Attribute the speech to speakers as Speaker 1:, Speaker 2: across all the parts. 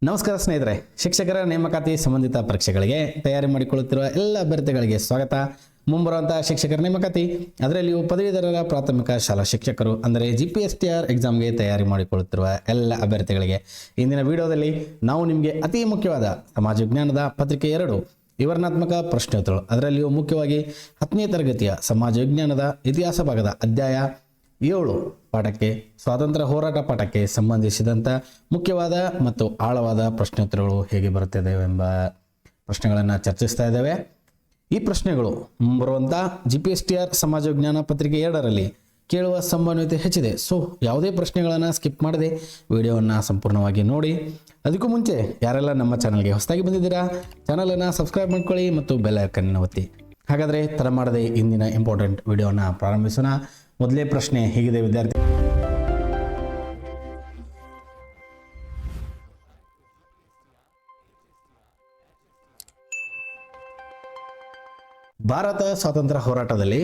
Speaker 1: ನಮಸ್ಕಾರ ಸ್ನೇಹಿತರೆ, ಶಿಕ್ಷಕರ ನೇಮಕಾತಿ ಸಂಬಂಧಿತ ಪರೀಕ್ಷೆಗಳಿಗೆ ತಯಾರಿ ಮಾಡಿಕೊಳ್ಳುತ್ತಿರುವ ಎಲ್ಲ ಅಭ್ಯರ್ಥಿಗಳಿಗೆ ಸ್ವಾಗತ. ಮುಂಬರುವಂತಹ ಶಿಕ್ಷಕರ ನೇಮಕಾತಿ, ಅದರಲ್ಲಿಯೂ ಪದವೀಧರರ ಪ್ರಾಥಮಿಕ ಶಾಲಾ ಶಿಕ್ಷಕರು ಅಂದರೆ GPSTR ಎಕ್ಸಾಮ್ಗೆ ತಯಾರಿ ಮಾಡಿಕೊಳ್ಳುತ್ತಿರುವ ಎಲ್ಲ ಅಭ್ಯರ್ಥಿಗಳಿಗೆ ಇಂದಿನ ವಿಡಿಯೋದಲ್ಲಿ ನಾವು ನಿಮಗೆ ಅತಿ ಮುಖ್ಯವಾದ ಸಮಾಜ ವಿಜ್ಞಾನದ ಪತ್ರಿಕೆ 2 ವಿವರಣಾತ್ಮಕ ಪ್ರಶ್ನೋತ್ತರಗಳು, ಅದರಲ್ಲಿಯೂ ಮುಖ್ಯವಾಗಿ 10ನೇ ತರಗತಿಯ ಸಮಾಜ ವಿಜ್ಞಾನದ ಇತಿಹಾಸ ಭಾಗದ ಅಧ್ಯಾಯ 7 ಪಾಠಕ್ಕೆ ಸ್ವಾತಂತ್ರ್ಯ ಹೋರಾಟ ಪಾಠಕ್ಕೆ ಸಂಬಂಧಿಸಿದಂಥ ಮುಖ್ಯವಾದ ಮತ್ತು ಆಳವಾದ ಪ್ರಶ್ನೋತ್ತರಗಳು ಹೇಗೆ ಬರುತ್ತದೆ ಎಂಬ ಪ್ರಶ್ನೆಗಳನ್ನು ಚರ್ಚಿಸ್ತಾ ಇದ್ದೇವೆ. ಈ ಪ್ರಶ್ನೆಗಳು ಮುಂಬರುವಂಥ GPSTR ಸಮಾಜ ವಿಜ್ಞಾನ ಪತ್ರಿಕೆ 2ರಲ್ಲಿ ಕೇಳುವ ಸಂಭಾವ್ಯತೆ ಹೆಚ್ಚಿದೆ. ಸೊ ಯಾವುದೇ ಪ್ರಶ್ನೆಗಳನ್ನು ಸ್ಕಿಪ್ ಮಾಡದೆ ವಿಡಿಯೋವನ್ನು ಸಂಪೂರ್ಣವಾಗಿ ನೋಡಿ. ಅದಕ್ಕೂ ಮುಂಚೆ ಯಾರೆಲ್ಲ ನಮ್ಮ ಚಾನಲ್ಗೆ ಹೊಸದಾಗಿ ಬಂದಿದ್ದೀರಾ, ಚಾನಲನ್ನು ಸಬ್ಸ್ಕ್ರೈಬ್ ಮಾಡ್ಕೊಳ್ಳಿ ಮತ್ತು ಬೆಲ್ ಐಕನ್ ಒತ್ತಿ. ಹಾಗಾದರೆ ತಡ ಮಾಡದೆ ಇಂದಿನ ಇಂಪಾರ್ಟೆಂಟ್ ವಿಡಿಯೋನ ಪ್ರಾರಂಭಿಸೋಣ. ಮೊದಲೇ ಪ್ರಶ್ನೆ ಹೀಗಿದೆ ವಿದ್ಯಾರ್ಥಿ. ಭಾರತ ಸ್ವಾತಂತ್ರ್ಯ ಹೋರಾಟದಲ್ಲಿ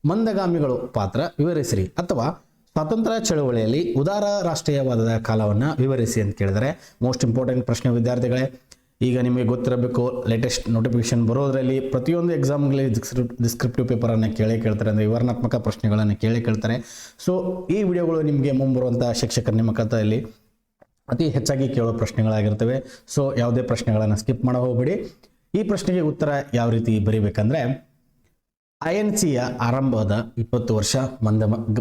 Speaker 1: ಮಂದಗಾಮಿಗಳು ಪಾತ್ರ ವಿವರಿಸಿರಿ, ಅಥವಾ ಸ್ವಾತಂತ್ರ್ಯ ಚಳವಳಿಯಲ್ಲಿ ಉದಾರ ರಾಷ್ಟ್ರೀಯವಾದದ ಕಾಲವನ್ನು ವಿವರಿಸಿ ಅಂತ ಕೇಳಿದರೆ ಮೋಸ್ಟ್ ಇಂಪಾರ್ಟೆಂಟ್ ಪ್ರಶ್ನೆ ವಿದ್ಯಾರ್ಥಿಗಳೇ. ಈಗ ನಿಮಗೆ ಗೊತ್ತಿರಬೇಕು, ಲೇಟೆಸ್ಟ್ ನೋಟಿಫಿಕೇಶನ್ ಬರೋದರಲ್ಲಿ ಪ್ರತಿಯೊಂದು ಎಕ್ಸಾಮ್ಗಳಲ್ಲಿ ಡಿಸ್ಕ್ರಿಪ್ಟಿವ್ ಪೇಪರನ್ನು ಕೇಳ್ತಾರೆ, ಅಂದರೆ ವಿವರಣಾತ್ಮಕ ಪ್ರಶ್ನೆಗಳನ್ನು ಕೇಳ್ತಾರೆ. ಸೊ ಈ ವಿಡಿಯೋಗಳು ನಿಮಗೆ ಮುಂಬರುವಂಥ ಶಿಕ್ಷಕರ ನೇಮಕಾತಿಯಲ್ಲಿ ಅತಿ ಹೆಚ್ಚಾಗಿ ಕೇಳೋ ಪ್ರಶ್ನೆಗಳಾಗಿರ್ತವೆ. ಸೊ ಯಾವುದೇ ಪ್ರಶ್ನೆಗಳನ್ನು ಸ್ಕಿಪ್ ಮಾಡೋ ಹೋಗಬೇಡಿ. ಈ ಪ್ರಶ್ನೆಗೆ ಉತ್ತರ ಯಾವ ರೀತಿ ಬರೀಬೇಕಂದ್ರೆ, INCಯ ಆರಂಭದ 20 ವರ್ಷ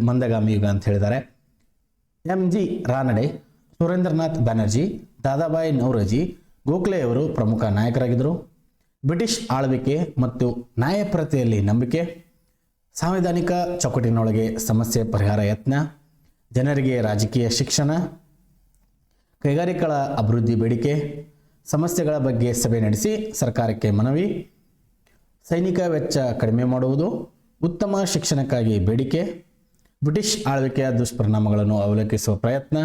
Speaker 1: ಮಂದಗಾಮಿ ಯುಗ ಅಂತ ಹೇಳಿದ್ದಾರೆ. MG ರಾನಡೆ, ಸುರೇಂದ್ರನಾಥ್ ಬ್ಯಾನರ್ಜಿ, ದಾದಾಬಾಯಿ ನೌರೋಜಿ, ಗೋಖಲೆಯವರು ಪ್ರಮುಖ ನಾಯಕರಾಗಿದ್ದರು. ಬ್ರಿಟಿಷ್ ಆಳ್ವಿಕೆ ಮತ್ತು ನ್ಯಾಯಪ್ರತೆಯಲ್ಲಿ ನಂಬಿಕೆ, ಸಾಂವಿಧಾನಿಕ ಚೌಕಟ್ಟಿನೊಳಗೆ ಸಮಸ್ಯೆ ಪರಿಹಾರ ಯತ್ನ, ಜನರಿಗೆ ರಾಜಕೀಯ ಶಿಕ್ಷಣ, ಕೈಗಾರಿಕೆಗಳ ಅಭಿವೃದ್ಧಿ ಬೇಡಿಕೆ, ಸಮಸ್ಯೆಗಳ ಬಗ್ಗೆ ಸಭೆ ನಡೆಸಿ ಸರ್ಕಾರಕ್ಕೆ ಮನವಿ, ಸೈನಿಕ ವೆಚ್ಚ ಕಡಿಮೆ ಮಾಡುವುದು, ಉತ್ತಮ ಶಿಕ್ಷಣಕ್ಕಾಗಿ ಬೇಡಿಕೆ, ಬ್ರಿಟಿಷ್ ಆಳ್ವಿಕೆಯ ದುಷ್ಪರಿಣಾಮಗಳನ್ನು ಅವಲೋಕಿಸುವ ಪ್ರಯತ್ನ,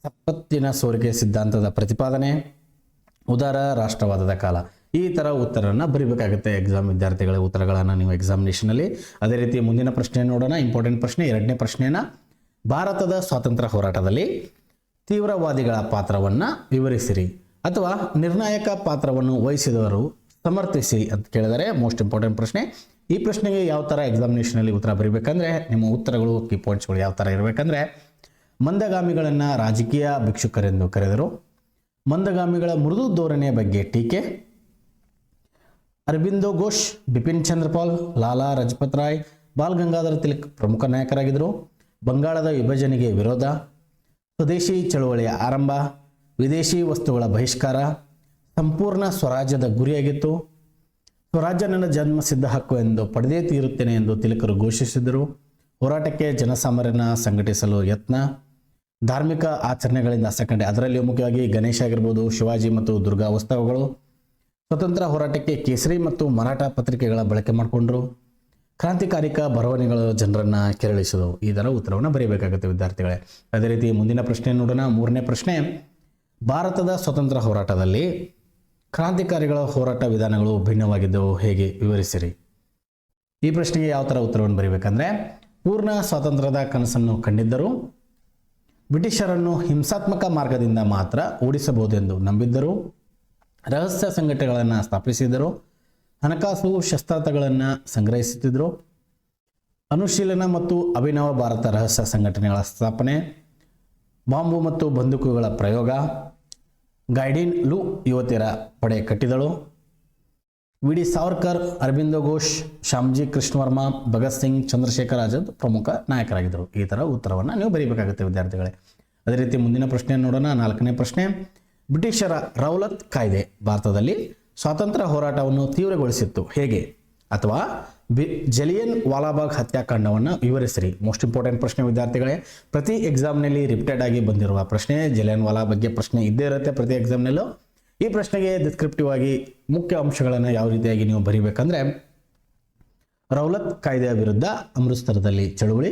Speaker 1: ಸಂಪತ್ತಿನ ಸೋರಿಕೆ ಸಿದ್ಧಾಂತದ ಪ್ರತಿಪಾದನೆ, ಉದಾರ ರಾಷ್ಟ್ರವಾದದ ಕಾಲ. ಈ ಥರ ಉತ್ತರವನ್ನು ಬರೀಬೇಕಾಗುತ್ತೆ ಎಕ್ಸಾಮ್ ವಿದ್ಯಾರ್ಥಿಗಳ ಉತ್ತರಗಳನ್ನು ನೀವು ಎಕ್ಸಾಮಿನೇಷನಲ್ಲಿ. ಅದೇ ರೀತಿ ಮುಂದಿನ ಪ್ರಶ್ನೆ ನೋಡೋಣ. ಇಂಪಾರ್ಟೆಂಟ್ ಪ್ರಶ್ನೆ 2ನೇ ಪ್ರಶ್ನೆಯನ್ನು, ಭಾರತದ ಸ್ವಾತಂತ್ರ್ಯ ಹೋರಾಟದಲ್ಲಿ ತೀವ್ರವಾದಿಗಳ ಪಾತ್ರವನ್ನು ವಿವರಿಸಿರಿ, ಅಥವಾ ನಿರ್ಣಾಯಕ ಪಾತ್ರವನ್ನು ವಹಿಸಿದವರು ಸಮರ್ಥಿಸಿ ಅಂತ ಕೇಳಿದರೆ ಮೋಸ್ಟ್ ಇಂಪಾರ್ಟೆಂಟ್ ಪ್ರಶ್ನೆ. ಈ ಪ್ರಶ್ನೆಗೆ ಯಾವ ಥರ ಎಕ್ಸಾಮಿನೇಷನಲ್ಲಿ ಉತ್ತರ ಬರೀಬೇಕಂದ್ರೆ, ನಿಮ್ಮ ಉತ್ತರಗಳು ಕೀ ಪಾಯಿಂಟ್ಸ್ಗಳು ಯಾವ ಥರ ಇರಬೇಕಂದ್ರೆ, ಮಂದಗಾಮಿಗಳನ್ನು ರಾಜಕೀಯ ಭಿಕ್ಷುಕರೆಂದು ಕರೆದರು, ಮಂದಗಾಮಿಗಳ ಮೃದು ಧೋರಣೆಯ ಬಗ್ಗೆ ಟೀಕೆ, ಅರಬಿಂದೋ ಘೋಷ್, ಬಿಪಿನ್ ಚಂದ್ರಪಾಲ್, ಲಾಲಾ ಲಜಪತ್ ರಾಯ್, ಬಾಲ್ ಗಂಗಾಧರ ತಿಲಕ್ ಪ್ರಮುಖ ನಾಯಕರಾಗಿದ್ದರು, ಬಂಗಾಳದ ವಿಭಜನೆಗೆ ವಿರೋಧ, ಸ್ವದೇಶಿ ಚಳುವಳಿಯ ಆರಂಭ, ವಿದೇಶಿ ವಸ್ತುಗಳ ಬಹಿಷ್ಕಾರ, ಸಂಪೂರ್ಣ ಸ್ವರಾಜ್ಯದ ಗುರಿಯಾಗಿತ್ತು, ಸ್ವರಾಜ್ಯ ನನ್ನ ಜನ್ಮಸಿದ್ಧ ಹಕ್ಕು ಎಂದು ಪಡೆದೇ ತೀರುತ್ತೇನೆ ಎಂದು ತಿಲಕರು ಘೋಷಿಸಿದರು, ಹೋರಾಟಕ್ಕೆ ಜನಸಾಮಾನ್ಯರನ್ನ ಸಂಘಟಿಸಲು ಯತ್ನ, ಧಾರ್ಮಿಕ ಆಚರಣೆಗಳಿಂದ ಸೆಕೆಂಡ್, ಅದರಲ್ಲಿ ಮುಖ್ಯವಾಗಿ ಗಣೇಶ ಆಗಿರ್ಬೋದು, ಶಿವಾಜಿ ಮತ್ತು ದುರ್ಗಾ ಉತ್ಸವಗಳು, ಸ್ವತಂತ್ರ ಹೋರಾಟಕ್ಕೆ ಕೇಸರಿ ಮತ್ತು ಮರಾಠ ಪತ್ರಿಕೆಗಳ ಬಳಕೆ ಮಾಡಿಕೊಂಡ್ರು, ಕ್ರಾಂತಿಕಾರಿಕ ಬರವಣಿಗೆಗಳು ಜನರನ್ನು ಕೆರಳಿಸಿದವು. ಈ ಥರ ಉತ್ತರವನ್ನು ಬರೀಬೇಕಾಗುತ್ತೆ ವಿದ್ಯಾರ್ಥಿಗಳೇ. ಅದೇ ರೀತಿ ಮುಂದಿನ ಪ್ರಶ್ನೆ ನೋಡೋಣ. 3ನೇ ಪ್ರಶ್ನೆ, ಭಾರತದ ಸ್ವತಂತ್ರ ಹೋರಾಟದಲ್ಲಿ ಕ್ರಾಂತಿಕಾರಿಗಳ ಹೋರಾಟ ವಿಧಾನಗಳು ಭಿನ್ನವಾಗಿದ್ದವು, ಹೇಗೆ ವಿವರಿಸಿರಿ. ಈ ಪ್ರಶ್ನೆಗೆ ಯಾವ ಥರ ಉತ್ತರವನ್ನು ಬರೀಬೇಕಂದ್ರೆ, ಪೂರ್ಣ ಸ್ವಾತಂತ್ರ್ಯದ ಕನಸನ್ನು ಕಂಡಿದ್ದರು, ಬ್ರಿಟಿಷರನ್ನು ಹಿಂಸಾತ್ಮಕ ಮಾರ್ಗದಿಂದ ಮಾತ್ರ ಓಡಿಸಬಹುದೆಂದು ನಂಬಿದ್ದರು, ರಹಸ್ಯ ಸಂಘಟನೆಗಳನ್ನು ಸ್ಥಾಪಿಸಿದರು, ಹಣಕಾಸು ಶಸ್ತ್ರಾಸ್ತ್ರಗಳನ್ನು ಸಂಗ್ರಹಿಸುತ್ತಿದ್ದರು, ಅನುಶೀಲನ ಮತ್ತು ಅಭಿನವ ಭಾರತ ರಹಸ್ಯ ಸಂಘಟನೆಗಳ ಸ್ಥಾಪನೆ, ಬಾಂಬು ಮತ್ತು ಬಂದೂಕುಗಳ ಪ್ರಯೋಗ, ಗೈಡಿನ್ ಲೂ ಯುವತಿಯರ ಪಡೆ ಕಟ್ಟಿದಳು, ವಿ.ಡಿ. ಸಾವರ್ಕರ್, ಅರಬಿಂದೋ ಘೋಷ್, ಶ್ಯಾಮ್ಜಿ ಕೃಷ್ಣ ವರ್ಮಾ, ಭಗತ್ ಸಿಂಗ್, ಚಂದ್ರಶೇಖರ್ ಆಜಾದ್ ಪ್ರಮುಖ ನಾಯಕರಾಗಿದ್ದರು. ಈ ಥರ ಉತ್ತರವನ್ನು ನೀವು ಬರೀಬೇಕಾಗುತ್ತೆ ವಿದ್ಯಾರ್ಥಿಗಳೇ. ಅದೇ ರೀತಿ ಮುಂದಿನ ಪ್ರಶ್ನೆ ನೋಡೋಣ. 4ನೇ ಪ್ರಶ್ನೆ, ಬ್ರಿಟಿಷರ ರೌಲತ್ ಕಾಯ್ದೆ ಭಾರತದಲ್ಲಿ ಸ್ವಾತಂತ್ರ್ಯ ಹೋರಾಟವನ್ನು ತೀವ್ರಗೊಳಿಸಿತ್ತು, ಹೇಗೆ, ಅಥವಾ ಜಲಿಯನ್ ವಾಲಾಬಾಗ್ ಹತ್ಯಾಕಾಂಡವನ್ನು ವಿವರಿಸಿರಿ. ಮೋಸ್ಟ್ ಇಂಪಾರ್ಟೆಂಟ್ ಪ್ರಶ್ನೆ ವಿದ್ಯಾರ್ಥಿಗಳೇ. ಪ್ರತಿ ಎಕ್ಸಾಮ್ನಲ್ಲಿ ರಿಪೀಟೆಡ್ ಆಗಿ ಬಂದಿರುವ ಪ್ರಶ್ನೆ, ಜಲಿಯನ್ ವಾಲಾ ಬಗ್ಗೆ ಪ್ರಶ್ನೆ ಇದ್ದೇ ಇರುತ್ತೆ ಪ್ರತಿ ಎಕ್ಸಾಮ್ನಲ್ಲೂ. ಈ ಪ್ರಶ್ನೆಗೆ ಡಿಸ್ಕ್ರಿಪ್ಟಿವ್ ಆಗಿ ಮುಖ್ಯ ಅಂಶಗಳನ್ನು ಯಾವ ರೀತಿಯಾಗಿ ನೀವು ಬರೀಬೇಕಂದ್ರೆ, ರೌಲತ್ ಕಾಯ್ದೆಯ ವಿರುದ್ಧ ಅಮೃತಸರದಲ್ಲಿ ಚಳುವಳಿ,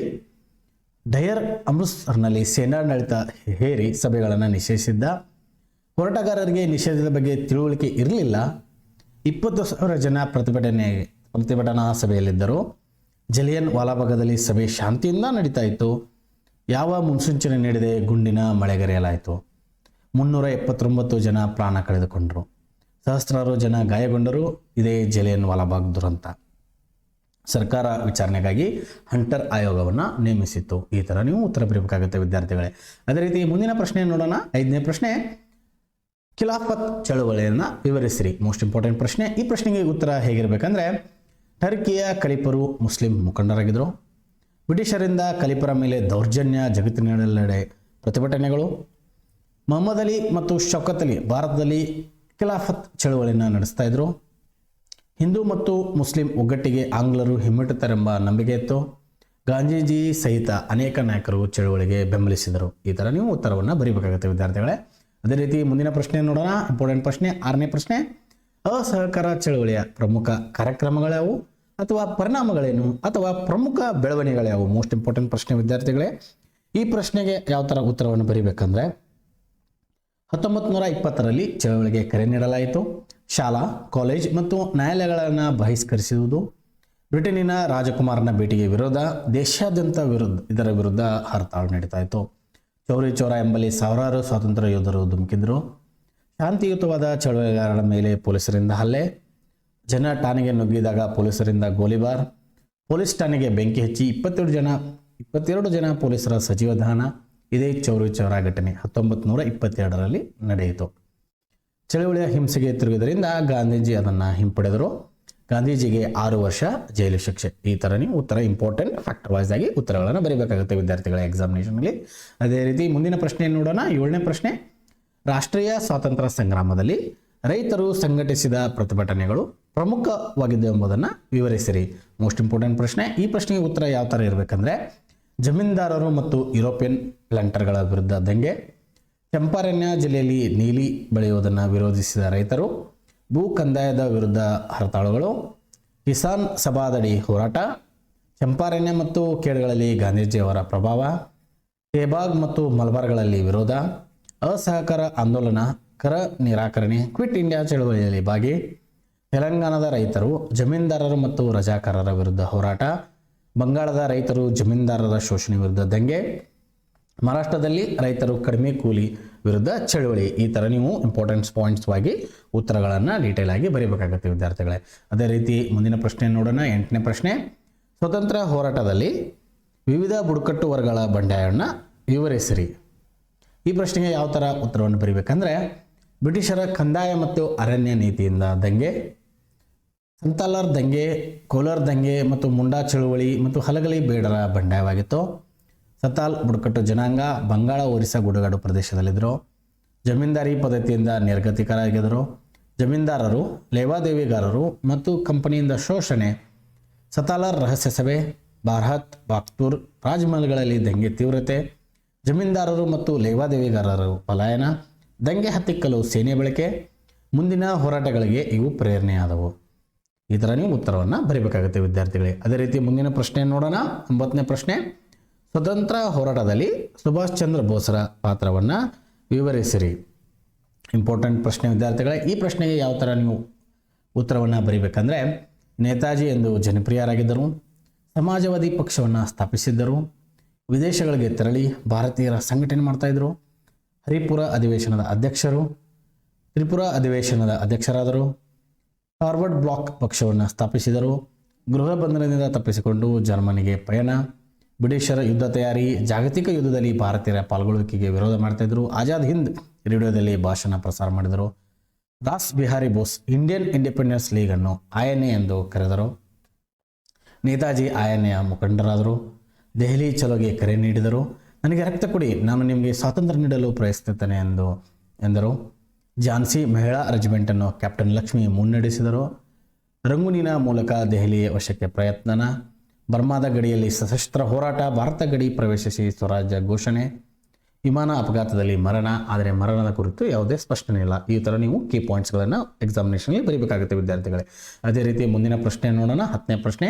Speaker 1: ಡಯರ್ ಅಮೃತಸರ್ನಲ್ಲಿ ಸೇನಾಡಳಿತ ಹೇರಿ ಸಭೆಗಳನ್ನು ನಿಷೇಧಿಸಿದ್ದ, ಹೋರಾಟಗಾರರಿಗೆ ನಿಷೇಧದ ಬಗ್ಗೆ ತಿಳುವಳಿಕೆ ಇರಲಿಲ್ಲ, 20,000 ಜನ ಪ್ರತಿಭಟನಾ ಸಭೆಯಲ್ಲಿದ್ದರು, ಜಲಿಯನ್ ವಾಲಾಬಾಗದಲ್ಲಿ ಸಭೆ ಶಾಂತಿಯಿಂದ ನಡೀತಾ ಇತ್ತು, ಯಾವ ಮುನ್ಸೂಚನೆ ನೀಡದೆ ಗುಂಡಿನ ಮಳೆಗರೆಯಲಾಯಿತು. 379 ಜನ ಪ್ರಾಣ ಕಳೆದುಕೊಂಡರು, ಸಹಸ್ರಾರು ಜನ ಗಾಯಗೊಂಡರು. ಇದೇ ಜಲಿಯನ್ ವಾಲಾಬಾಗ್ ದುರಂತ. ಸರ್ಕಾರ ವಿಚಾರಣೆಗಾಗಿ ಹಂಟರ್ ಆಯೋಗವನ್ನು ನೇಮಿಸಿತ್ತು. ಈ ಥರ ನೀವು ಉತ್ತರ ಬರೀಬೇಕಾಗುತ್ತೆ ವಿದ್ಯಾರ್ಥಿಗಳೇ. ಅದೇ ರೀತಿ ಮುಂದಿನ ಪ್ರಶ್ನೆ ನೋಡೋಣ. 5ನೇ ಪ್ರಶ್ನೆ, ಖಿಲಾಫತ್ ಚಳುವಳಿಯನ್ನು ವಿವರಿಸಿರಿ. ಮೋಸ್ಟ್ ಇಂಪಾರ್ಟೆಂಟ್ ಪ್ರಶ್ನೆ. ಈ ಪ್ರಶ್ನೆಗೆ ಉತ್ತರ ಹೇಗಿರಬೇಕಂದ್ರೆ, ಟರ್ಕಿಯ ಖಲೀಫರು ಮುಸ್ಲಿಂ ಮುಖಂಡರಾಗಿದ್ದರು. ಬ್ರಿಟಿಷರಿಂದ ಖಲೀಫರ ಮೇಲೆ ದೌರ್ಜನ್ಯ, ಜಗತ್ತಿನೆಲ್ಲೆಡೆ ಪ್ರತಿಭಟನೆಗಳು. ಮೊಹಮ್ಮದ್ ಅಲಿ ಮತ್ತು ಶೌಕತ್ ಅಲಿ ಭಾರತದಲ್ಲಿ ಖಿಲಾಫತ್ ಚಳುವಳಿಯನ್ನು ನಡೆಸ್ತಾ ಇದ್ರು. ಹಿಂದೂ ಮತ್ತು ಮುಸ್ಲಿಂ ಒಗ್ಗಟ್ಟಿಗೆ ಆಂಗ್ಲರು ಹಿಮ್ಮೆಟ್ಟುತ್ತಾರೆಂಬ ನಂಬಿಕೆ ಇತ್ತು. ಗಾಂಧೀಜಿ ಸಹಿತ ಅನೇಕ ನಾಯಕರು ಚಳುವಳಿಗೆ ಬೆಂಬಲಿಸಿದರು. ಈ ಥರ ನೀವು ಉತ್ತರವನ್ನು ಬರೀಬೇಕಾಗುತ್ತೆ ವಿದ್ಯಾರ್ಥಿಗಳೇ. ಅದೇ ರೀತಿ ಮುಂದಿನ ಪ್ರಶ್ನೆ ನೋಡೋಣ. ಇಂಪಾರ್ಟೆಂಟ್ ಪ್ರಶ್ನೆ. 6ನೇ ಪ್ರಶ್ನೆ, ಅಸಹಕಾರ ಚಳುವಳಿಯ ಪ್ರಮುಖ ಕಾರ್ಯಕ್ರಮಗಳ್ಯಾವು ಅಥವಾ ಪರಿಣಾಮಗಳೇನು ಅಥವಾ ಪ್ರಮುಖ ಬೆಳವಣಿಗೆಗಳ್ಯಾವು? ಮೋಸ್ಟ್ ಇಂಪಾರ್ಟೆಂಟ್ ಪ್ರಶ್ನೆ ವಿದ್ಯಾರ್ಥಿಗಳೇ. ಈ ಪ್ರಶ್ನೆಗೆ ಯಾವ ಥರ ಉತ್ತರವನ್ನು ಬರೀಬೇಕಂದ್ರೆ, 1920ರಲ್ಲಿ ಚಳವಳಿಗೆ ಕರೆ ನೀಡಲಾಯಿತು. ಶಾಲಾ, ಕಾಲೇಜ್ ಮತ್ತು ನ್ಯಾಯಾಲಯಗಳನ್ನು ಬಹಿಷ್ಕರಿಸುವುದು. ಬ್ರಿಟನ್ನಿನ ರಾಜಕುಮಾರನ ಭೇಟಿಗೆ ವಿರೋಧ. ದೇಶಾದ್ಯಂತ ಇದರ ವಿರುದ್ಧ ಹರ್ತಾಳು ನಡೀತಾ ಇತ್ತು. ಚೌರಿ ಚೌರ ಎಂಬಲ್ಲಿ ಸಾವಿರಾರು ಸ್ವಾತಂತ್ರ್ಯ ಯೋಧರು ಧುಮುಕಿದ್ರು. ಶಾಂತಿಯುತವಾದ ಚಳವಳಿಗಾರರ ಮೇಲೆ ಪೊಲೀಸರಿಂದ ಹಲ್ಲೆ. ಜನ ಠಾಣೆಗೆ ನುಗ್ಗಿದಾಗ ಪೊಲೀಸರಿಂದ ಗೋಲಿಬಾರ್. ಪೊಲೀಸ್ ಠಾಣೆಗೆ ಬೆಂಕಿ ಹಚ್ಚಿ 22 ಜನ ಪೊಲೀಸರ ಸಜೀವ ದಹನ. ಇದೇ ಚೌರಿ ಚೌರ ಘಟನೆ 1922ರಲ್ಲಿ ನಡೆಯಿತು. ಚಳವಳಿಯ ಹಿಂಸೆಗೆ ತಿರುಗಿದ್ದರಿಂದ ಗಾಂಧೀಜಿ ಅದನ್ನು ಹಿಂಪಡೆದರು. ಗಾಂಧೀಜಿಗೆ 6 ವರ್ಷ ಜೈಲು ಶಿಕ್ಷೆ. ಈ ಥರ ನೀವು ಉತ್ತರ ಇಂಪಾರ್ಟೆಂಟ್ ಫ್ಯಾಕ್ಟರ್ ವೈಸ್ ಆಗಿ ಉತ್ತರಗಳನ್ನು ಬರೀಬೇಕಾಗುತ್ತೆ ವಿದ್ಯಾರ್ಥಿಗಳ ಎಕ್ಸಾಮಿನೇಷನ್ನಲ್ಲಿ. ಅದೇ ರೀತಿ ಮುಂದಿನ ಪ್ರಶ್ನೆ ನೋಡೋಣ. 7ನೇ ಪ್ರಶ್ನೆ, ರಾಷ್ಟ್ರೀಯ ಸ್ವಾತಂತ್ರ್ಯ ಸಂಗ್ರಾಮದಲ್ಲಿ ರೈತರು ಸಂಘಟಿಸಿದ ಪ್ರತಿಭಟನೆಗಳು ಪ್ರಮುಖವಾಗಿದ್ದು ಎಂಬುದನ್ನು ವಿವರಿಸಿರಿ. ಮೋಸ್ಟ್ ಇಂಪಾರ್ಟೆಂಟ್ ಪ್ರಶ್ನೆ. ಈ ಪ್ರಶ್ನೆಗೆ ಉತ್ತರ ಯಾವ ಥರ ಇರಬೇಕಂದ್ರೆ, ಜಮೀನ್ದಾರರು ಮತ್ತು ಯುರೋಪಿಯನ್ ಪ್ಲಾಂಟರ್ಗಳ ವಿರುದ್ಧ ದಂಗೆ. ಚಂಪಾರಣ್ಯ ಜಿಲ್ಲೆಯಲ್ಲಿ ನೀಲಿ ಬೆಳೆಯುವುದನ್ನು ವಿರೋಧಿಸಿದ ರೈತರು. ಭೂ ಕಂದಾಯದ ವಿರುದ್ಧ ಹರತಾಳುಗಳು. ಕಿಸಾನ್ ಸಭಾದಡಿ ಹೋರಾಟ. ಚಂಪಾರಣ್ಯ ಮತ್ತು ಕೇಡ್ಗಳಲ್ಲಿ ಗಾಂಧೀಜಿಯವರ ಪ್ರಭಾವ. ತೇಬಾಗ್ ಮತ್ತು ಮಲಬಾರ್ಗಳಲ್ಲಿ ವಿರೋಧ. ಅಸಹಕಾರ ಆಂದೋಲನ, ಕರ ನಿರಾಕರಣೆ, ಕ್ವಿಟ್ ಇಂಡಿಯಾ ಚಳವಳಿಯಲ್ಲಿ ಭಾಗಿ. ತೆಲಂಗಾಣದ ರೈತರು ಜಮೀನ್ದಾರರು ಮತ್ತು ರಜಾಕಾರರ ವಿರುದ್ಧ ಹೋರಾಟ. ಬಂಗಾಳದ ರೈತರು ಜಮೀನ್ದಾರರ ಶೋಷಣೆ ವಿರುದ್ಧ ದಂಗೆ. ಮಹಾರಾಷ್ಟ್ರದಲ್ಲಿ ರೈತರು ಕಡಿಮೆ ಕೂಲಿ ವಿರುದ್ಧ ಚಳುವಳಿ. ಈ ಥರ ನೀವು ಇಂಪಾರ್ಟೆಂಟ್ ಪಾಯಿಂಟ್ಸ್ ಆಗಿ ಉತ್ತರಗಳನ್ನು ಡೀಟೇಲ್ ಆಗಿ ಬರೀಬೇಕಾಗುತ್ತೆ ವಿದ್ಯಾರ್ಥಿಗಳೇ. ಅದೇ ರೀತಿ ಮುಂದಿನ ಪ್ರಶ್ನೆ ನೋಡೋಣ. 8ನೇ ಪ್ರಶ್ನೆ, ಸ್ವತಂತ್ರ ಹೋರಾಟದಲ್ಲಿ ವಿವಿಧ ಬುಡಕಟ್ಟು ವರ್ಗಗಳ ಬಂಡಾಯವನ್ನು ವಿವರಿಸಿರಿ. ಈ ಪ್ರಶ್ನೆಗೆ ಯಾವ ಥರ ಉತ್ತರವನ್ನು ಬರೀಬೇಕಂದ್ರೆ, ಬ್ರಿಟಿಷರ ಕಂದಾಯ ಮತ್ತು ಅರಣ್ಯ ನೀತಿಯಿಂದ ದಂಗೆ. ಸಂತಾಲರ್ ದಂಗೆ, ಕೋಲಾರ್ ದಂಗೆ ಮತ್ತು ಮುಂಡಾ ಚಳುವಳಿ ಮತ್ತು ಹಲಗಲಿ ಬೇಡರ ಬಂಡಾಯವಾಗಿತ್ತು. ಸತಾಲ್ ಬುಡಕಟ್ಟು ಜನಾಂಗ ಬಂಗಾಳ, ಒರಿಸ್ಸಾ ಗುಡ್ಡಗಾಡು ಪ್ರದೇಶದಲ್ಲಿದ್ದರು. ಜಮೀನ್ದಾರಿ ಪದ್ಧತಿಯಿಂದ ನಿರ್ಗತಿಕರಾಗಿದ್ದರು. ಜಮೀನ್ದಾರರು, ಲೇವಾದೇವಿಗಾರರು ಮತ್ತು ಕಂಪನಿಯಿಂದ ಶೋಷಣೆ. ಸತಾಲರ್ ರಹಸ್ಯ ಸಭೆ, ಬಾರ್ಹತ್, ಬಾಕ್ತೂರ್ ರಾಜ್ಮಹಲ್ಗಳಲ್ಲಿ ದಂಗೆ ತೀವ್ರತೆ. ಜಮೀನ್ದಾರರು ಮತ್ತು ಲೇವಾದೇವಿಗಾರರು ಪಲಾಯನ. ದಂಗೆ ಹತ್ತಿಕ್ಕಲು ಸೇನೆ ಬಳಕೆ. ಮುಂದಿನ ಹೋರಾಟಗಳಿಗೆ ಇವು ಪ್ರೇರಣೆಯಾದವು. ಈ ಥರ ನೀವು ಉತ್ತರವನ್ನು ಬರೀಬೇಕಾಗುತ್ತೆ ವಿದ್ಯಾರ್ಥಿಗಳೇ. ಅದೇ ರೀತಿ ಮುಂದಿನ ಪ್ರಶ್ನೆ ನೋಡೋಣ. 9ನೇ ಪ್ರಶ್ನೆ, ಸ್ವತಂತ್ರ ಹೋರಾಟದಲ್ಲಿ ಸುಭಾಷ್ ಚಂದ್ರ ಬೋಸ್ರ ಪಾತ್ರವನ್ನು ವಿವರಿಸಿರಿ. ಇಂಪಾರ್ಟೆಂಟ್ ಪ್ರಶ್ನೆ ವಿದ್ಯಾರ್ಥಿಗಳೇ. ಈ ಪ್ರಶ್ನೆಗೆ ಯಾವ ಥರ ನೀವು ಉತ್ತರವನ್ನು ಬರೀಬೇಕಂದ್ರೆ, ನೇತಾಜಿ ಎಂದು ಜನಪ್ರಿಯರಾಗಿದ್ದರು. ಸಮಾಜವಾದಿ ಪಕ್ಷವನ್ನು ಸ್ಥಾಪಿಸಿದ್ದರು. ವಿದೇಶಗಳಿಗೆ ತೆರಳಿ ಭಾರತೀಯರ ಸಂಘಟನೆ ಮಾಡ್ತಾಯಿದ್ರು. ಹರಿಪುರ ಅಧಿವೇಶನದ ಅಧ್ಯಕ್ಷರು. ತ್ರಿಪುರ ಅಧಿವೇಶನದ ಅಧ್ಯಕ್ಷರಾದರು. ಫಾರ್ವರ್ಡ್ ಬ್ಲಾಕ್ ಪಕ್ಷವನ್ನು ಸ್ಥಾಪಿಸಿದರು. ಗೃಹ ಬಂಧನದಿಂದ ತಪ್ಪಿಸಿಕೊಂಡು ಜರ್ಮನಿಗೆ ಪಯಣ. ಬ್ರಿಟಿಷರ ಯುದ್ಧ ತಯಾರಿ. ಜಾಗತಿಕ ಯುದ್ಧದಲ್ಲಿ ಭಾರತೀಯರ ಪಾಲ್ಗೊಳ್ಳುವಿಕೆಗೆ ವಿರೋಧ ಮಾಡ್ತಾಯಿದ್ರು. ಆಜಾದ್ ಹಿಂದ್ ರೇಡಿಯೋದಲ್ಲಿ ಭಾಷಣ ಪ್ರಸಾರ ಮಾಡಿದರು. ರಾಸ್ ಬಿಹಾರಿ ಬೋಸ್ ಇಂಡಿಯನ್ ಇಂಡಿಪೆಂಡೆನ್ಸ್ ಲೀಗನ್ನು INA ಎಂದು ಕರೆದರು. ನೇತಾಜಿ INAಯ ಮುಖಂಡರಾದರು. ದೆಹಲಿ ಚಲೋಗೆ ಕರೆ ನೀಡಿದರು. ನನಗೆ ರಕ್ತ ಕೊಡಿ, ನಾನು ನಿಮಗೆ ಸ್ವಾತಂತ್ರ್ಯ ನೀಡಲು ಪ್ರಯತ್ನಿಸುತ್ತೇನೆ ಎಂದರು. ಝಾನ್ಸಿ ಮಹಿಳಾ ರೆಜಿಮೆಂಟನ್ನು ಕ್ಯಾಪ್ಟನ್ ಲಕ್ಷ್ಮಿ ಮುನ್ನಡೆಸಿದರು. ರಂಗೂನಿನ ಮೂಲಕ ದೆಹಲಿಯ ವಶಕ್ಕೆ ಪ್ರಯತ್ನ. ಬರ್ಮಾದ ಗಡಿಯಲ್ಲಿ ಸಶಸ್ತ್ರ ಹೋರಾಟ. ಭಾರತ ಗಡಿ ಪ್ರವೇಶಿಸಿ ಸ್ವರಾಜ್ಯ ಘೋಷಣೆ. ವಿಮಾನ ಅಪಘಾತದಲ್ಲಿ ಮರಣ, ಆದರೆ ಮರಣದ ಕುರಿತು ಯಾವುದೇ ಸ್ಪಷ್ಟನೆ ಇಲ್ಲ. ಈ ಥರ ನೀವು ಕೀ ಪಾಯಿಂಟ್ಸ್ಗಳನ್ನು ಎಕ್ಸಾಮಿನೇಷನ್ಗೆ ಬರೀಬೇಕಾಗುತ್ತೆ ವಿದ್ಯಾರ್ಥಿಗಳೇ. ಅದೇ ರೀತಿ ಮುಂದಿನ ಪ್ರಶ್ನೆ ನೋಡೋಣ. 10ನೇ ಪ್ರಶ್ನೆ,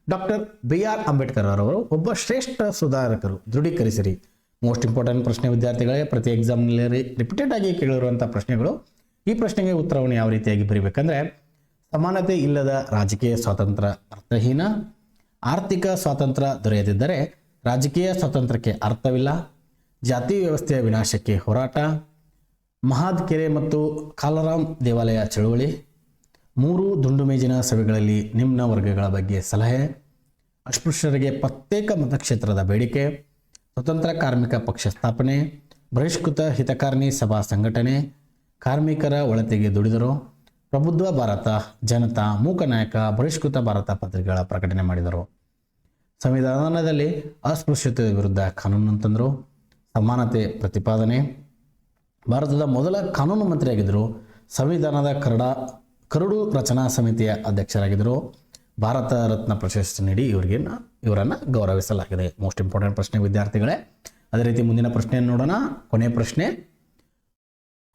Speaker 1: ಡಾಕ್ಟರ್ BR ಅಂಬೇಡ್ಕರ್ ಅವರು ಒಬ್ಬ ಶ್ರೇಷ್ಠ ಸುಧಾರಕರು, ದೃಢೀಕರಿಸಿರಿ. ಮೋಸ್ಟ್ ಇಂಪಾರ್ಟೆಂಟ್ ಪ್ರಶ್ನೆ ವಿದ್ಯಾರ್ಥಿಗಳೇ. ಪ್ರತಿ ಎಕ್ಸಾಮ್ನಲ್ಲಿ ರಿಪೀಟೆಡ್ ಆಗಿ ಕೇಳಿರುವಂಥ ಪ್ರಶ್ನೆಗಳು. ಈ ಪ್ರಶ್ನೆಗೆ ಉತ್ತರವನ್ನು ಯಾವ ರೀತಿಯಾಗಿ ಬರೀಬೇಕಂದ್ರೆ, ಸಮಾನತೆ ಇಲ್ಲದ ರಾಜಕೀಯ ಸ್ವಾತಂತ್ರ್ಯ ಅರ್ಥಹೀನ. ಆರ್ಥಿಕ ಸ್ವಾತಂತ್ರ್ಯ ದೊರೆಯದಿದ್ದರೆ ರಾಜಕೀಯ ಸ್ವಾತಂತ್ರ್ಯಕ್ಕೆ ಅರ್ಥವಿಲ್ಲ. ಜಾತಿ ವ್ಯವಸ್ಥೆಯ ವಿನಾಶಕ್ಕೆ ಹೋರಾಟ. ಮಹಾದ್ ಕೆರೆ ಮತ್ತು ಕಾಲರಾಮ್ ದೇವಾಲಯ ಚಳುವಳಿ, 3 ದುಂಡು ಮೇಜಿನ ಸಭೆಗಳಲ್ಲಿ ನಿಮ್ನ ವರ್ಗಗಳ ಬಗ್ಗೆ ಸಲಹೆ, ಅಸ್ಪೃಶ್ಯರಿಗೆ ಪ್ರತ್ಯೇಕ ಮತಕ್ಷೇತ್ರದ ಬೇಡಿಕೆ, ಸ್ವತಂತ್ರ ಕಾರ್ಮಿಕ ಪಕ್ಷ ಸ್ಥಾಪನೆ, ಬಹಿಷ್ಕೃತ ಹಿತಕಾರಣಿ ಸಭಾ ಸಂಘಟನೆ, ಕಾರ್ಮಿಕರ ಒಳತೆಗೆ ದುಡಿದರು, ಪ್ರಬುದ್ಧ ಭಾರತ, ಜನತಾ, ಮೂಕ ನಾಯಕ, ಬಹಿಷ್ಕೃತ ಭಾರತ ಪತ್ರಿಕೆಗಳ ಪ್ರಕಟಣೆ ಮಾಡಿದರು. ಸಂವಿಧಾನದಲ್ಲಿ ಅಸ್ಪೃಶ್ಯತೆ ವಿರುದ್ಧ ಕಾನೂನು ತಂದರು. ಸಮಾನತೆ ಪ್ರತಿಪಾದನೆ. ಭಾರತದ ಮೊದಲ ಕಾನೂನು ಮಂತ್ರಿಯಾಗಿದ್ದರು. ಸಂವಿಧಾನದ ಕರಡು ರಚನಾ ಸಮಿತಿಯ ಅಧ್ಯಕ್ಷರಾಗಿದ್ದರು. ಭಾರತ ರತ್ನ ಪ್ರಶಸ್ತಿ ನೀಡಿ ಇವರನ್ನು ಗೌರವಿಸಲಾಗಿದೆ. ಮೋಸ್ಟ್ ಇಂಪಾರ್ಟೆಂಟ್ ಪ್ರಶ್ನೆ ವಿದ್ಯಾರ್ಥಿಗಳೇ. ಅದೇ ರೀತಿ ಮುಂದಿನ ಪ್ರಶ್ನೆಯನ್ನು ನೋಡೋಣ. ಕೊನೆಯ ಪ್ರಶ್ನೆ,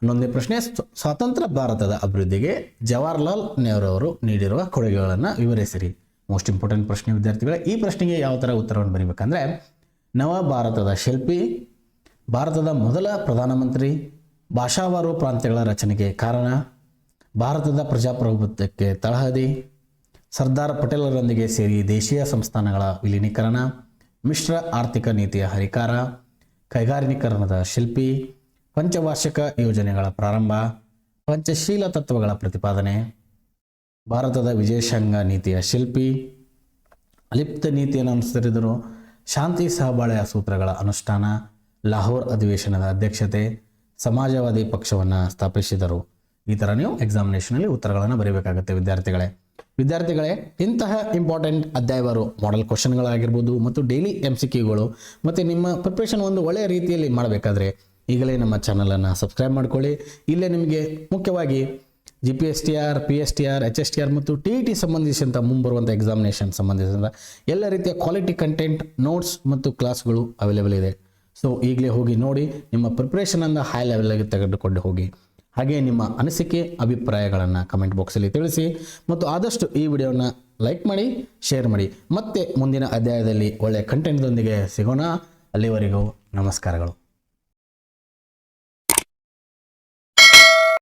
Speaker 1: 11ನೇ ಪ್ರಶ್ನೆ, ಸ್ವಾತಂತ್ರ್ಯ ಭಾರತದ ಅಭಿವೃದ್ಧಿಗೆ ಜವಾಹರ್ಲಾಲ್ ನೆಹರು ಅವರು ನೀಡಿರುವ ಕೊಡುಗೆಗಳನ್ನು ವಿವರಿಸಿರಿ. ಮೋಸ್ಟ್ ಇಂಪಾರ್ಟೆಂಟ್ ಪ್ರಶ್ನೆ ವಿದ್ಯಾರ್ಥಿಗಳೇ. ಈ ಪ್ರಶ್ನೆಗೆ ಯಾವ ಥರ ಉತ್ತರವನ್ನು ಬರೀಬೇಕಂದ್ರೆ, ನವ ಭಾರತದ ಶಿಲ್ಪಿ, ಭಾರತದ ಮೊದಲ ಪ್ರಧಾನಮಂತ್ರಿ, ಭಾಷಾವಾರು ಪ್ರಾಂತ್ಯಗಳ ರಚನೆಗೆ ಕಾರಣ, ಭಾರತದ ಪ್ರಜಾಪ್ರಭುತ್ವಕ್ಕೆ ತಳಹದಿ, ಸರ್ದಾರ್ ಪಟೇಲರೊಂದಿಗೆ ಸೇರಿ ದೇಶೀಯ ಸಂಸ್ಥಾನಗಳ ವಿಲೀನೀಕರಣ, ಮಿಶ್ರ ಆರ್ಥಿಕ ನೀತಿಯ ಹರಿಕಾರ, ಕೈಗಾರಿಕೀಕರಣದ ಶಿಲ್ಪಿ, ಪಂಚವಾರ್ಷಿಕ ಯೋಜನೆಗಳ ಪ್ರಾರಂಭ, ಪಂಚಶೀಲ ತತ್ವಗಳ ಪ್ರತಿಪಾದನೆ, ಭಾರತದ ವಿದೇಶಾಂಗ ನೀತಿಯ ಶಿಲ್ಪಿ, ಅಲಿಪ್ತ ನೀತಿಯನ್ನು ಅನುಸರಿಸಿದರು, ಶಾಂತಿ ಸಹಬಾಳ್ವೆಯ ಸೂತ್ರಗಳ ಅನುಷ್ಠಾನ, ಲಾಹೋರ್ ಅಧಿವೇಶನದ ಅಧ್ಯಕ್ಷತೆ, ಸಮಾಜವಾದಿ ಪಕ್ಷವನ್ನು ಸ್ಥಾಪಿಸಿದರು. ಈ ಥರ ನೀವು ಎಕ್ಸಾಮಿನೇಷನಲ್ಲಿ ಉತ್ತರಗಳನ್ನು ಬರೀಬೇಕಾಗುತ್ತೆ ವಿದ್ಯಾರ್ಥಿಗಳೇ. ಇಂತಹ ಇಂಪಾರ್ಟೆಂಟ್ ಅಧ್ಯಾಯವಾರು ಮಾಡೆಲ್ ಕ್ವಶನ್ಗಳಾಗಿರ್ಬೋದು ಮತ್ತು ಡೈಲಿ MCQಗಳು ಮತ್ತು ನಿಮ್ಮ ಪ್ರಿಪ್ರೇಷನ್ ಒಂದು ಒಳ್ಳೆಯ ರೀತಿಯಲ್ಲಿ ಮಾಡಬೇಕಾದ್ರೆ ಈಗಲೇ ನಮ್ಮ ಚಾನಲನ್ನು ಸಬ್ಸ್ಕ್ರೈಬ್ ಮಾಡ್ಕೊಳ್ಳಿ. ಇಲ್ಲೇ ನಿಮಗೆ ಮುಖ್ಯವಾಗಿ GPSTR, PSTR, HSTR ಮತ್ತು TET ಸಂಬಂಧಿಸಿದಂಥ ಮುಂಬರುವಂಥ ಎಕ್ಸಾಮಿನೇಷನ್ ಸಂಬಂಧಿಸಿದಂಥ ಎಲ್ಲ ರೀತಿಯ ಕ್ವಾಲಿಟಿ ಕಂಟೆಂಟ್, ನೋಟ್ಸ್ ಮತ್ತು ಕ್ಲಾಸ್ಗಳು ಅವೈಲೇಬಲ್ ಇದೆ. ಸೊ ಈಗಲೇ ಹೋಗಿ ನೋಡಿ, ನಿಮ್ಮ ಪ್ರಿಪ್ರೇಷನನ್ನು ಹೈ ಲೆವೆಲ್ಗೆ ತೆಗೆದುಕೊಂಡು ಹೋಗಿ. ಹಾಗೆ ನಿಮ್ಮ ಅನಿಸಿಕೆ, ಅಭಿಪ್ರಾಯಗಳನ್ನು ಕಮೆಂಟ್ ಬಾಕ್ಸಲ್ಲಿ ತಿಳಿಸಿ ಮತ್ತು ಆದಷ್ಟು ಈ ವಿಡಿಯೋನ ಲೈಕ್ ಮಾಡಿ, ಶೇರ್ ಮಾಡಿ. ಮತ್ತೆ ಮುಂದಿನ ಅಧ್ಯಾಯದಲ್ಲಿ ಒಳ್ಳೆಯ ಕಂಟೆಂಟ್ದೊಂದಿಗೆ ಸಿಗೋಣ. ಅಲ್ಲಿವರೆಗೂ ನಮಸ್ಕಾರಗಳು.